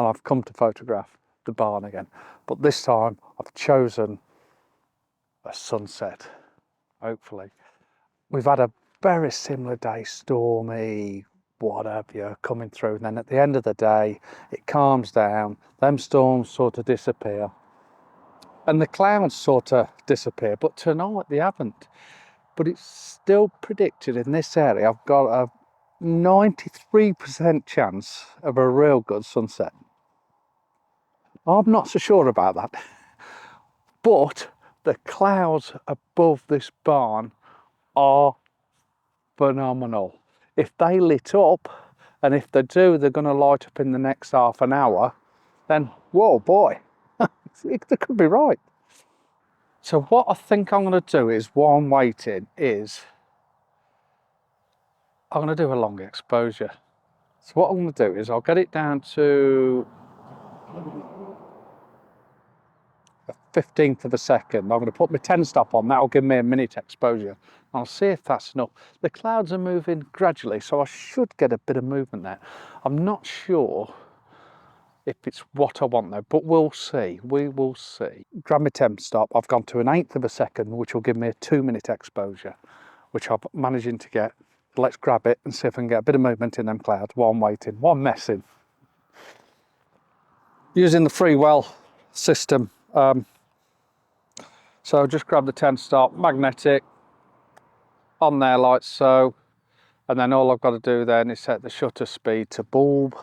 and I've come to photograph the barn again. But this time I've chosen a sunset, hopefully. We've had a very similar day, stormy, what have you, coming through, and then at the end of the day it calms down, them storms sort of disappear and the clouds sort of disappear, but tonight they haven't. But it's still predicted in this area, I've got a 93% chance of a real good sunset. I'm not so sure about that, but the clouds above this barn are phenomenal. If they lit up, and if they do, they're going to light up in the next half an hour, then whoa boy, they could be right. So what I think I'm going to do is, while I'm waiting, is I'm going to do a long exposure. So what I'm going to do is I'll get it down to a 15th of a second. I'm going to put my 10 stop on, that'll give me a minute exposure. I'll see if that's enough. The clouds are moving gradually, so I should get a bit of movement there. I'm not sure if it's what I want though, but we'll see, we will see. Grab my 10 stop, I've gone to an 1/8 of a second, which will give me a 2-minute exposure, which I'm managing to get. Let's grab it and see if I can get a bit of movement in them clouds while I'm waiting, while I'm messing. Using the Freewell system, so just grab the 10 stop, magnetic, on there like so, and then all I've got to do then is set the shutter speed to bulb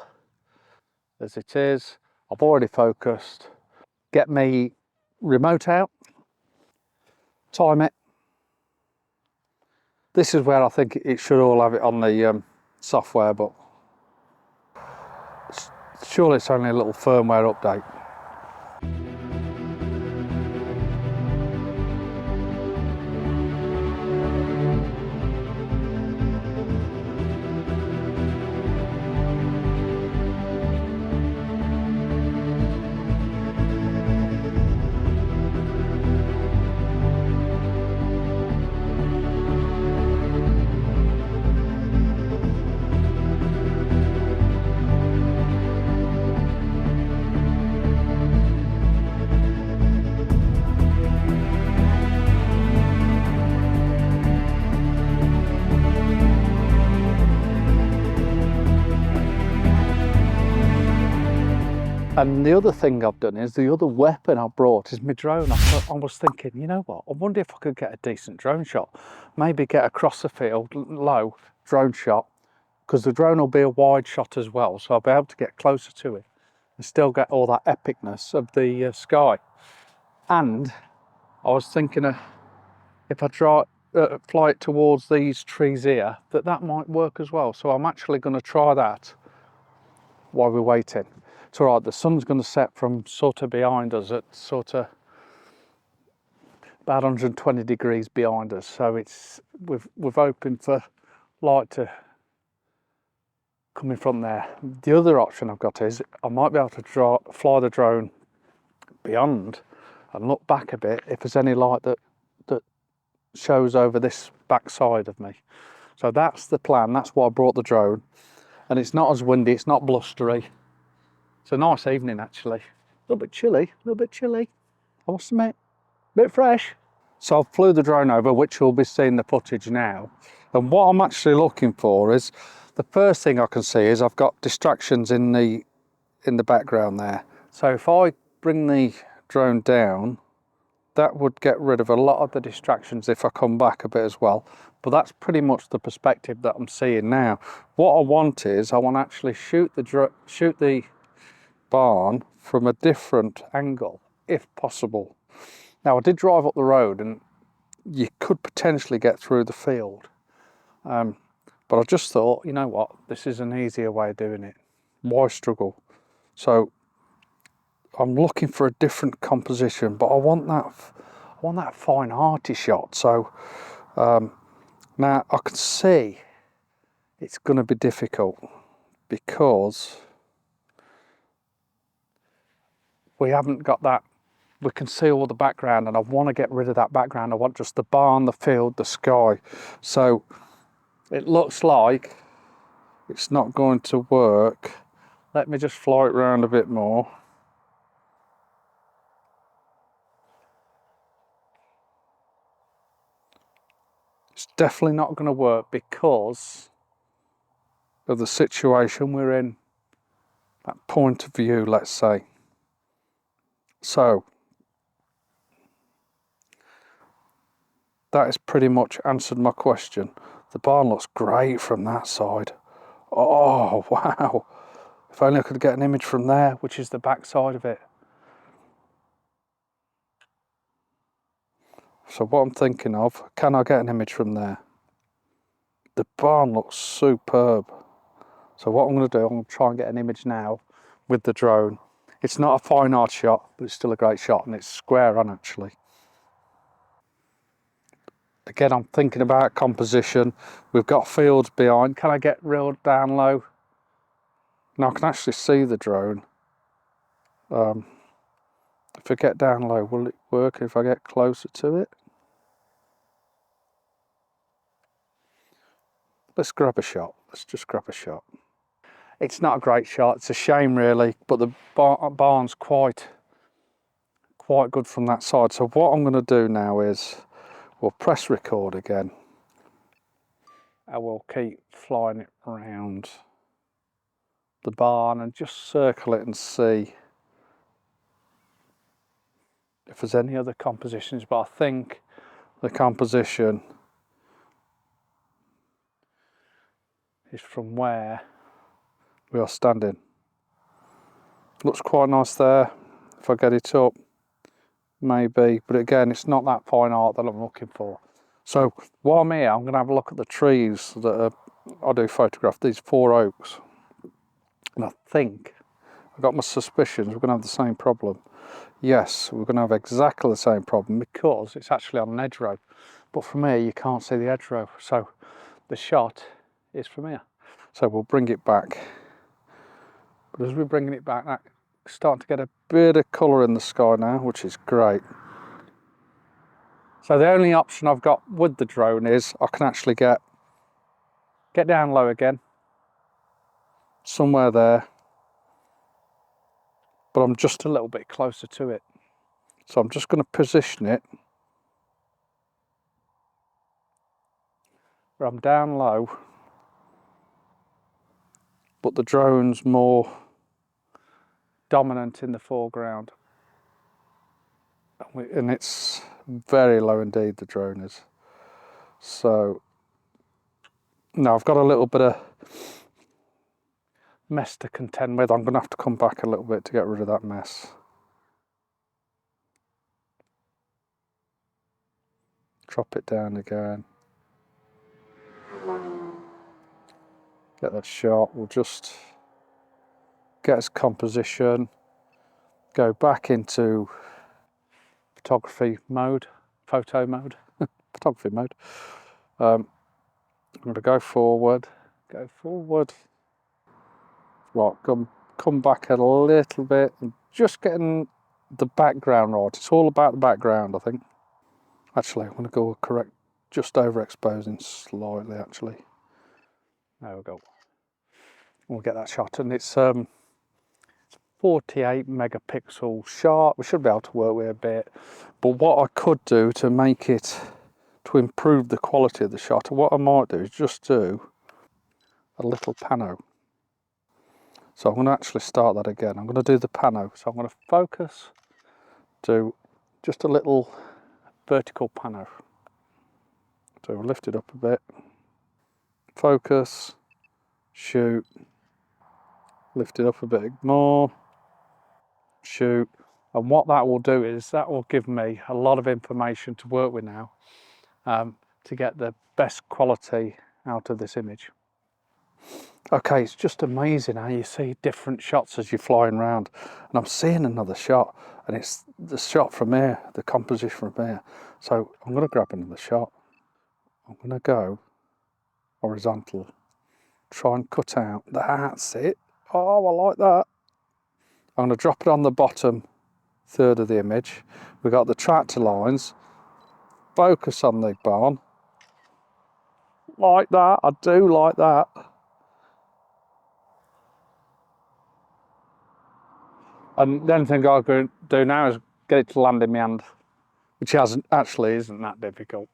as it is. I've already focused. Get me remote out, time it. This is where I think it should all have it on the software, but surely it's only a little firmware update. And the other thing I've done is, the other weapon I brought is my drone. I was thinking, you know what, I wonder if I could get a decent drone shot. Maybe get across the field, low drone shot, because the drone will be a wide shot as well, so I'll be able to get closer to it and still get all that epicness of the sky. And I was thinking if I fly it towards these trees here, that might work as well. So I'm actually going to try that while we're waiting. It's all right, the sun's going to set from sort of behind us at sort of about 120 degrees behind us, so it's we've opened for light to coming from there. The other option I've got is I might be able to fly the drone beyond and look back a bit if there's any light that shows over this back side of me. So that's the plan, that's why I brought the drone. And it's not as windy, it's not blustery. It's a nice evening actually. A little bit chilly, I must admit, a bit fresh. So I flew the drone over, which you'll be seeing the footage now. And what I'm actually looking for is, the first thing I can see is I've got distractions in the background there. So if I bring the drone down, that would get rid of a lot of the distractions if I come back a bit as well. But that's pretty much the perspective that I'm seeing now. What I want is, I want to actually shoot the barn from a different angle, if possible. Now I did drive up the road and you could potentially get through the field. But I just thought, you know what, this is an easier way of doing it. Why struggle? So I'm looking for a different composition, but I want that fine hearty shot. So now I can see it's going to be difficult because we haven't got that. We can see all the background, and I want to get rid of that background. I want just the barn, the field, the sky. So it looks like it's not going to work. Let me just fly it round a bit more. It's definitely not going to work because of the situation we're in, that point of view, let's say. So that has pretty much answered my question. The barn looks great from that side. Oh wow, if only I could get an image from there, which is the back side of it. So what I'm thinking of, can I get an image from there? The barn looks superb. So what I'm going to do, I'm going to try and get an image now with the drone. It's not a fine art shot, but it's still a great shot, and it's square on actually. Again, I'm thinking about composition. We've got fields behind. Can I get real down low? Now I can actually see the drone. If I get down low, will it work if I get closer to it? Let's grab a shot. Let's just grab a shot. It's not a great shot. It's a shame really, but the barn's quite good from that side. So what I'm going to do now is we'll press record again. I will keep flying it around the barn and just circle it and see if there's any other compositions, but I think the composition is from where we are standing. Looks quite nice there. If I get it up, maybe, but again, it's not that fine art that I'm looking for. So while I'm here, I'm going to have a look at the trees that I do photograph, these 4 oaks, and I think I've got my suspicions we're going to have the same problem. Yes, we're going to have exactly the same problem because it's actually on an hedgerow, but from here you can't see the hedgerow, so the shot is from here. So we'll bring it back, but as we're bringing it back, that's starting to get a bit of colour in the sky now, which is great. So the only option I've got with the drone is I can actually get down low again, somewhere there, but I'm just a little bit closer to it. So I'm just going to position it where I'm down low, but the drone's more dominant in the foreground. And it's very low indeed, the drone is. So now I've got a little bit of mess to contend with. I'm going to have to come back a little bit to get rid of that mess. Drop it down again. Get that shot. We'll just get its composition. Go back into photography mode, photo mode, photography mode. I'm going to go forward. Right, come back a little bit and just getting the background right. It's all about the background, I think. Actually, I'm going to go correct, just overexposing slightly, actually. There we go. We'll get that shot, and it's 48 megapixel shot. We should be able to work with a bit. But what I could do to make it, to improve the quality of the shot, what I might do is just do a little pano. So I'm going to actually start that again. I'm going to do the pano. So I'm going to focus, do just a little vertical pano. So we'll lift it up a bit. Focus, shoot, lift it up a bit more, shoot. And what that will do is that will give me a lot of information to work with now to get the best quality out of this image. Okay, it's just amazing how you see different shots as you're flying around. And I'm seeing another shot, and it's the shot from here, the composition from here. So I'm going to grab another shot. I'm going to go horizontal, try and cut out. That's it. Oh, I like that. I'm going to drop it on the bottom third of the image. We've got the tractor lines. Focus on the barn. Like that. I do like that. And the only thing I can do now is get it to land in my hand, which isn't that difficult.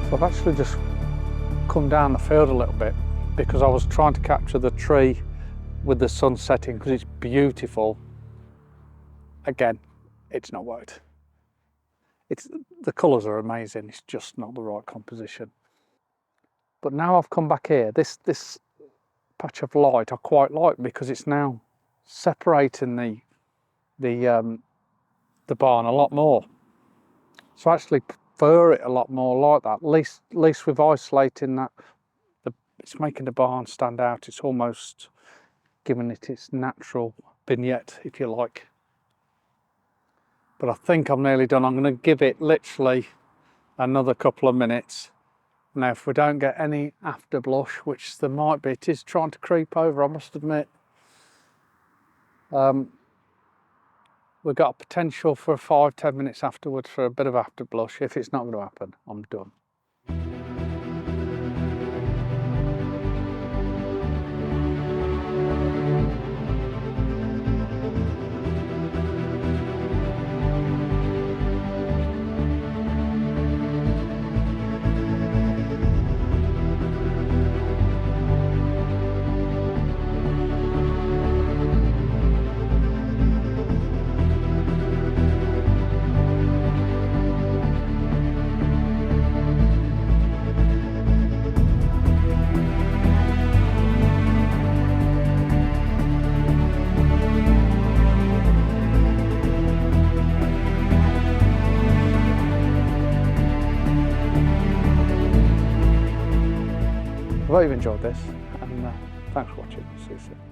So I've actually just come down the field a little bit because I was trying to capture the tree with the sun setting because it's beautiful. Again, it's not worked. The colours are amazing, it's just not the right composition. But now I've come back here, this patch of light I quite like because it's now separating the barn a lot more. So I actually prefer it a lot more like that. At least with isolating that, it's making the barn stand out. It's almost giving it its natural vignette, if you like. But I think I'm nearly done. I'm going to give it literally another couple of minutes. Now, if we don't get any after blush, which there might be, it is trying to creep over, I must admit. We've got a potential for 5-10 minutes afterwards for a bit of after blush. If it's not going to happen, I'm done. I hope you've enjoyed this, and thanks for watching. See you soon.